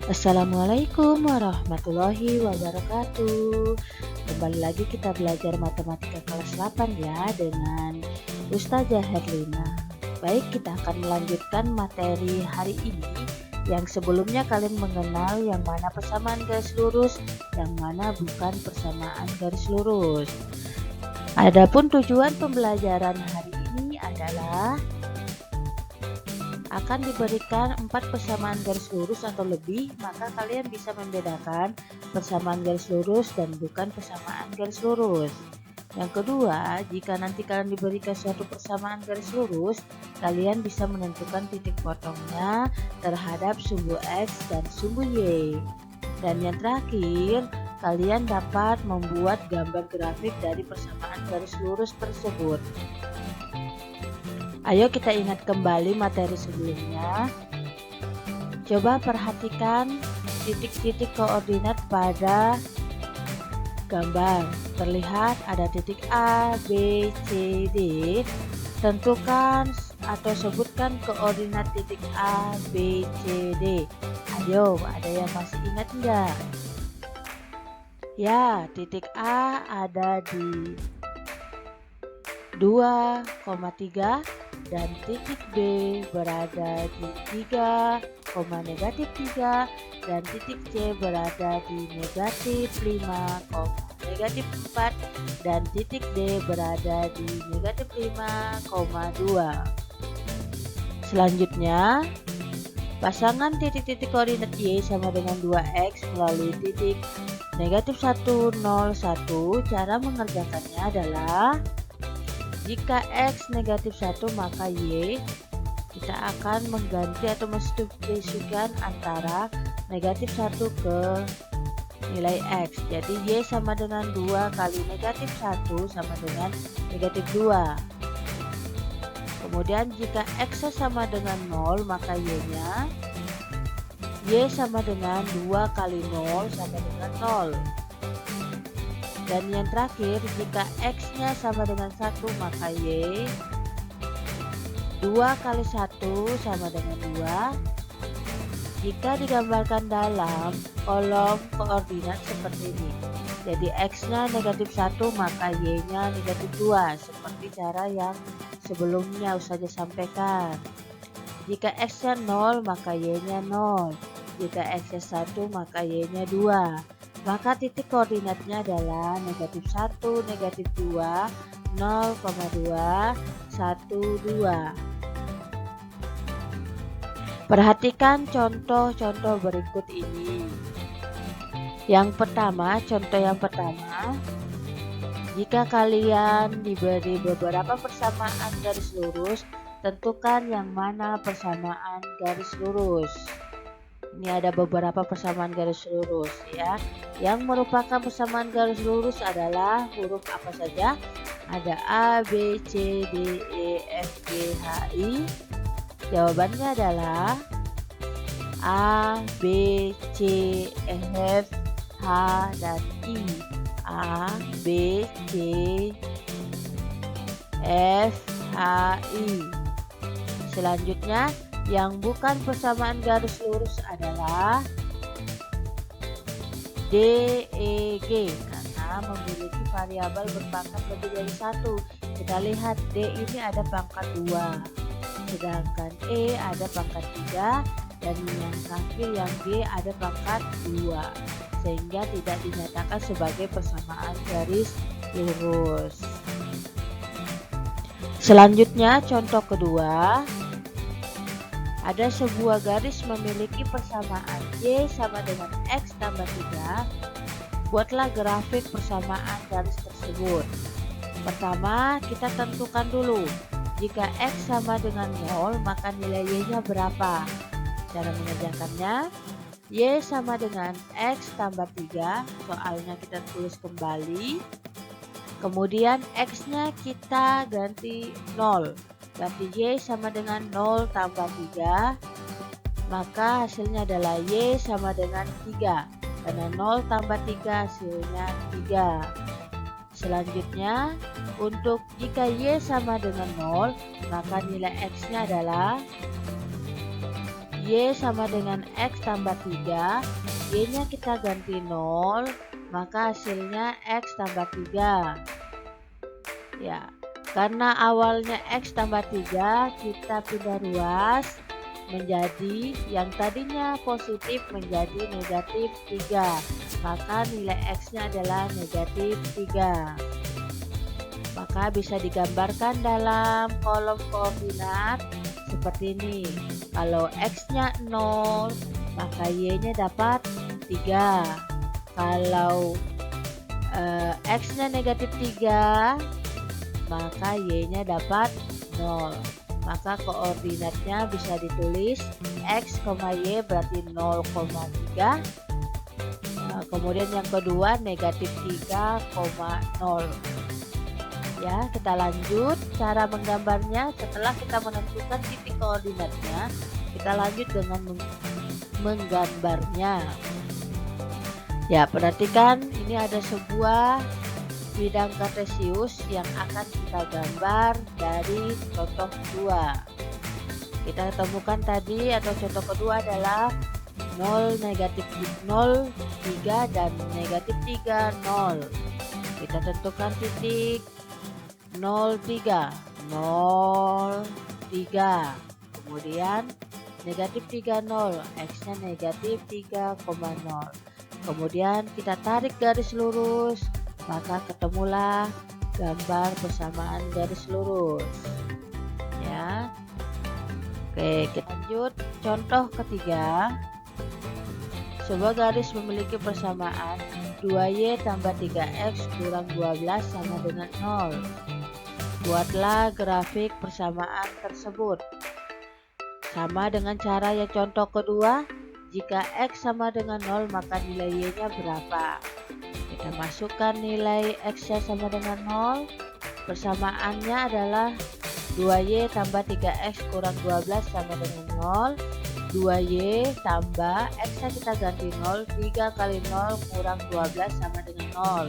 Assalamualaikum warahmatullahi wabarakatuh. Kembali lagi kita belajar matematika kelas 8 ya dengan Ustazah Herlina. Baik, kita akan melanjutkan materi hari ini. Yang sebelumnya kalian mengenal yang mana persamaan garis lurus, yang mana bukan persamaan garis lurus. Adapun tujuan pembelajaran hari ini adalah akan diberikan 4 persamaan garis lurus atau lebih, maka kalian bisa membedakan persamaan garis lurus dan bukan persamaan garis lurus. Yang kedua, jika nanti kalian diberikan suatu persamaan garis lurus, kalian bisa menentukan titik potongnya terhadap sumbu X dan sumbu Y. Dan yang terakhir, kalian dapat membuat gambar grafik dari persamaan garis lurus tersebut. Ayo kita ingat kembali materi sebelumnya. Coba perhatikan titik-titik koordinat pada gambar. Terlihat ada titik A, B, C, D. Tentukan atau sebutkan koordinat titik A, B, C, D. Ayo, ada yang masih ingat enggak? Ya, titik A ada di 2,3 dan titik B berada di 3, -3 dan titik C berada di -5, -4 dan titik D berada di -5,2. Selanjutnya, pasangan titik-titik koordinat Y sama dengan 2X melalui titik -1, 0, 1. Cara mengerjakannya adalah jika X -1 maka Y kita akan mengganti atau mensubstitusikan antara -1 ke nilai X. Jadi Y sama dengan 2 kali -1 sama dengan -2. Kemudian jika X sama dengan 0 maka Y-nya Y sama dengan 2 kali 0 sama dengan 0. Dan yang terakhir, jika X-nya sama dengan 1 maka Y 2 kali 1 sama dengan 2. Jika digambarkan dalam kolom koordinat seperti ini, jadi X-nya -1 maka Y-nya -2, seperti cara yang sebelumnya Ustazah sampaikan. Jika X-nya 0 maka Y-nya 0. Jika X-nya 1 maka Y-nya 2. Maka titik koordinatnya adalah -1, -2, 0,2, 1, 2. Perhatikan contoh-contoh berikut ini. Contoh yang pertama, jika kalian diberi beberapa persamaan garis lurus, tentukan yang mana persamaan garis lurus. Ini ada beberapa persamaan garis lurus ya. Yang merupakan persamaan garis lurus adalah huruf apa saja? Ada A, B, C, D, E, F, G, H, I. Jawabannya adalah A, B, C, F, H, dan I. A, B, C, F, H, I. Selanjutnya, yang bukan persamaan garis lurus adalah D, E, G karena memiliki variabel berpangkat lebih dari 1. Kita lihat D ini ada pangkat 2, sedangkan E ada pangkat 3, dan yang terakhir yang G ada pangkat 2, sehingga tidak dinyatakan sebagai persamaan garis lurus. Selanjutnya, contoh kedua. Ada sebuah garis memiliki persamaan Y sama dengan X tambah 3. Buatlah grafik persamaan garis tersebut. Pertama, kita tentukan dulu. Jika X sama dengan 0, maka nilai Y-nya berapa? Cara mengerjakannya, Y sama dengan X tambah 3. Soalnya kita tulis kembali. Kemudian X-nya kita ganti 0. Berarti Y sama dengan 0 tambah 3, maka hasilnya adalah Y sama dengan 3. Karena 0 tambah 3 hasilnya 3. Selanjutnya, untuk jika Y sama dengan 0, maka nilai X-nya adalah Y sama dengan X tambah 3, Y-nya kita ganti 0, maka hasilnya X tambah 3. Ya, karena awalnya X tambah 3, kita pindah ruas menjadi yang tadinya positif menjadi negatif 3. Maka nilai X-nya adalah negatif 3. Maka bisa digambarkan dalam kolom koordinat seperti ini. Kalau X-nya 0, maka Y-nya dapat 3. Kalau X-nya negatif 3, maka Y-nya dapat 0. Maka koordinatnya bisa ditulis X, Y berarti 0,3. Kemudian yang kedua negatif 3,0. Ya, kita lanjut cara menggambarnya. Setelah kita menentukan titik koordinatnya, kita lanjut dengan menggambarnya. Ya, perhatikan ini ada sebuah bidang kartesius yang akan kita gambar dari contoh kedua. Kita temukan tadi atau contoh kedua adalah 0, negatif 0, 3 dan negatif 3, 0. Kita tentukan titik 0, 3, 0, 3. Kemudian negatif 3, 0, X-nya negatif 3,0. Kemudian kita tarik garis lurus, maka ketemulah gambar persamaan garis lurus. Ya. Oke, kita lanjut contoh ketiga. Sebuah garis memiliki persamaan 2Y tambah 3X kurang 12 sama dengan 0. Buatlah grafik persamaan tersebut. Sama dengan cara yang contoh kedua, jika X sama dengan 0 maka nilai Y-nya berapa? Kita masukkan nilai X-nya sama dengan 0. Persamaannya adalah 2Y tambah 3X kurang 12 sama dengan 0. 2Y tambah X-nya kita ganti 0. 3 kali 0 kurang 12 sama dengan 0.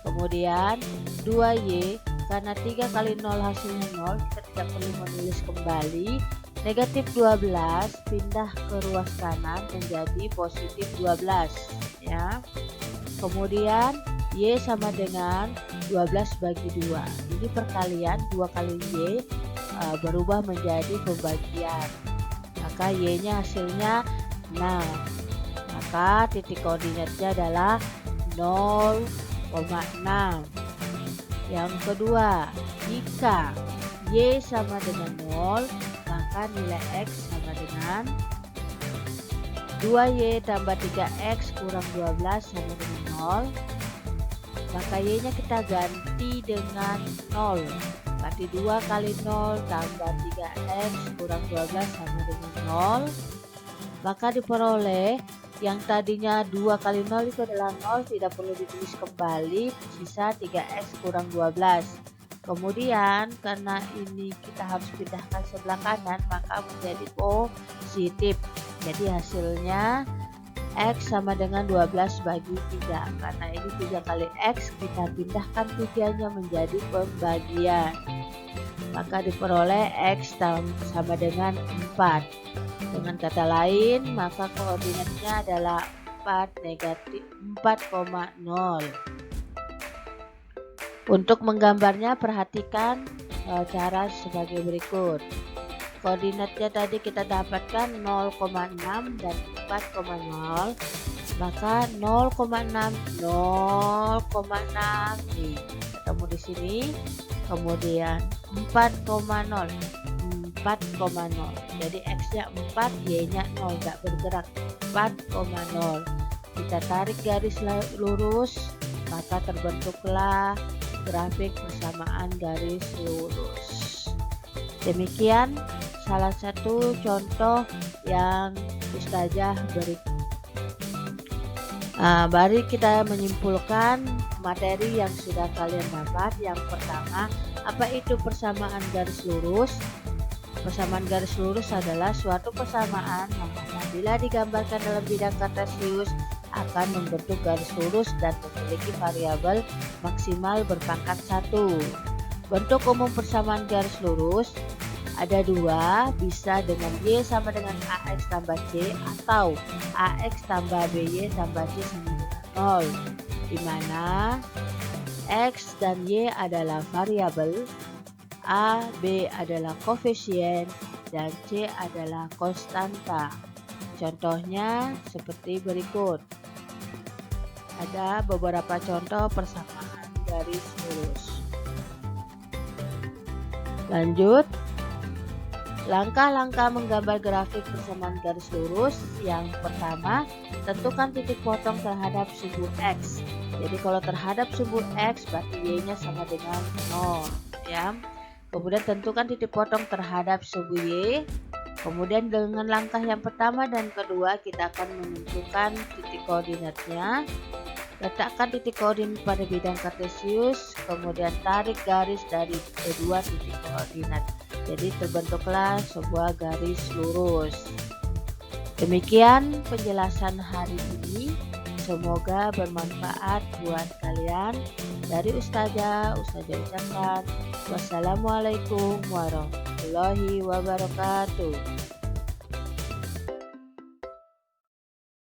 Kemudian 2Y, karena 3 kali 0 hasilnya 0, kita tidak perlu menulis kembali. Negatif 12 pindah ke ruas kanan menjadi positif 12. Ya. Kemudian Y sama dengan 12 bagi 2. Ini perkalian 2 kali Y berubah menjadi pembagian. Maka Y-nya hasilnya 6. Maka titik koordinatnya adalah 0,6. Yang kedua, jika Y sama dengan 0, maka nilai X sama dengan 2Y tambah 3X kurang 12 sama dengan 0. Maka Y-nya kita ganti dengan 0. Berarti 2 kali 0 tambah 3X kurang 12 sama dengan 0. Maka diperoleh yang tadinya 2 kali 0 itu adalah 0, tidak perlu ditulis kembali, sisa 3X kurang 12. Kemudian karena ini kita harus pindahkan sebelah kanan, maka menjadi positif. Jadi hasilnya X sama dengan 12 bagi 3. Karena ini 3 kali X, kita pindahkan 3-nya menjadi pembagian. Maka diperoleh X sama dengan 4. Dengan kata lain, maka koordinatnya adalah 4,0. Untuk menggambarnya perhatikan cara sebagai berikut. Koordinatnya tadi kita dapatkan 0,6 dan 4,0. Maka 0,6 nih ketemu di sini. Kemudian 4,0 4,0. Jadi X-nya 4, Y-nya 0, nggak bergerak. 4,0. Kita tarik garis lurus, maka terbentuklah grafik persamaan garis lurus. Demikian salah satu contoh yang Ustazah beri. Mari kita menyimpulkan materi yang sudah kalian dapat. Yang pertama, apa itu persamaan garis lurus? Persamaan garis lurus adalah suatu persamaan yang apabila digambarkan dalam bidang kartesius akan membentuk garis lurus dan memiliki variabel maksimal berpangkat 1. Bentuk umum persamaan garis lurus ada dua, bisa dengan Y sama dengan AX tambah C atau AX tambah BY tambah C sama dengan 0, di mana X dan Y adalah variabel, A, B adalah koefisien, dan C adalah konstanta. Contohnya seperti berikut. Ada beberapa contoh persamaan garis lurus. Lanjut. Langkah-langkah menggambar grafik persamaan garis lurus. Yang pertama, tentukan titik potong terhadap sumbu X. Jadi kalau terhadap sumbu X berarti Y-nya sama dengan 0, ya. Kemudian tentukan titik potong terhadap sumbu Y. Kemudian dengan langkah yang pertama dan kedua kita akan menentukan titik koordinatnya. Letakkan titik koordinat pada bidang kartesius, kemudian tarik garis dari kedua titik koordinat. Jadi terbentuklah sebuah garis lurus. Demikian penjelasan hari ini. Semoga bermanfaat buat kalian. Dari Ustazah ucapkan wassalamualaikum warahmatullahi wabarakatuh.